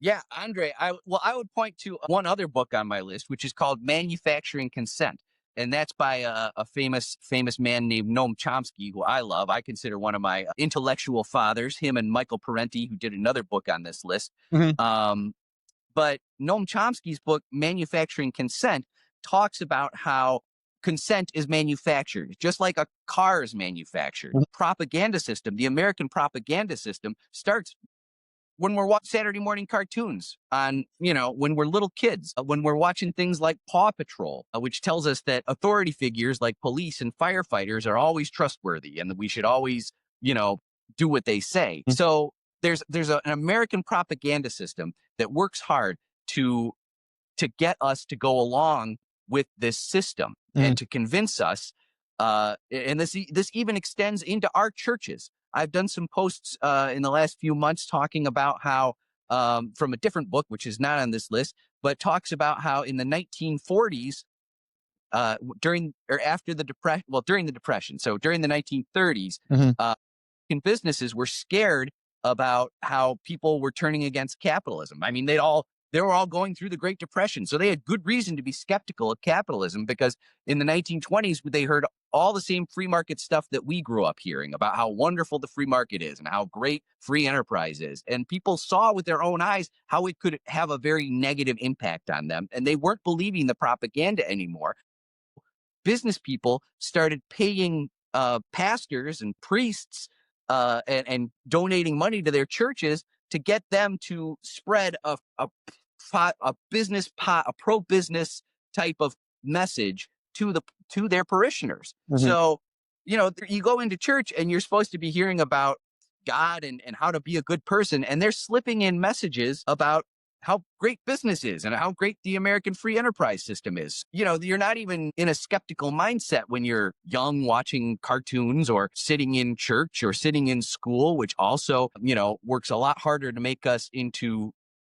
Yeah, Andre, I would point to one other book on my list, which is called Manufacturing Consent. And that's by a famous man named Noam Chomsky, who I love. I consider one of my intellectual fathers, him and Michael Parenti, who did another book on this list. Mhm. But Noam Chomsky's book, Manufacturing Consent, talks about how consent is manufactured, just like a car is manufactured. Mhm. Propaganda system, the American propaganda system, starts when we're watching Saturday morning cartoons on, when we're little kids, when we're watching things like Paw Patrol, which tells us that authority figures like police and firefighters are always trustworthy and that we should always, do what they say. Mhm. So there's an American propaganda system that works hard to get us to go along with this system Mhm. and to convince us. And this even extends into our churches. I've done some posts in the last few months talking about how, from a different book, which is not on this list, but talks about how in the 1940s, during or after the depression, during the depression, so during the 1930s, Mhm. uh, businesses were scared about how people were turning against capitalism. I mean, they were all going through the Great Depression, so they had good reason to be skeptical of capitalism because in the 1920s they heard all the same free market stuff that we grew up hearing about how wonderful the free market is and how great free enterprise is. And people saw with their own eyes how it could have a very negative impact on them, and they weren't believing the propaganda anymore. Business people started paying pastors and priests and donating money to their churches to get them to spread a business pot, a pro business type of message to their parishioners. Mhm. So, you go into church and you're supposed to be hearing about God and how to be a good person, and they're slipping in messages about how great business is and how great the American free enterprise system is. You're not even in a skeptical mindset when you're young watching cartoons or sitting in church or sitting in school, which also, works a lot harder to make us into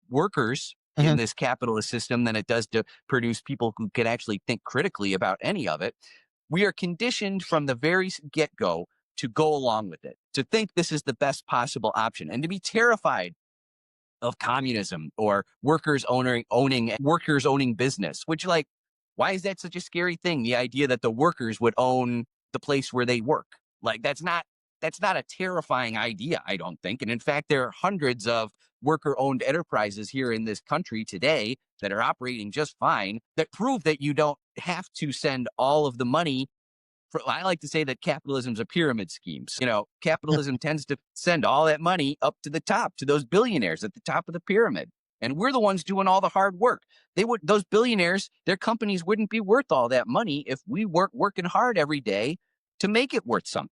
workers in Mhm. this capitalist system than it does to produce people who can actually think critically about any of it. We are conditioned from the very get-go to go along with it, to think this is the best possible option, and to be terrified of communism or workers owning business, which, like, why is that such a scary thing? The idea that the workers would own the place where they work. Like, that's not a terrifying idea, I don't think. And in fact, there are hundreds of worker owned enterprises here in this country today that are operating just fine, that prove that you don't have to send all of the money. I like to say that capitalism is a pyramid scheme. Capitalism tends to send all that money up to the top, to those billionaires at the top of the pyramid. And we're the ones doing all the hard work. Those billionaires, their companies wouldn't be worth all that money if we weren't working hard every day to make it worth something.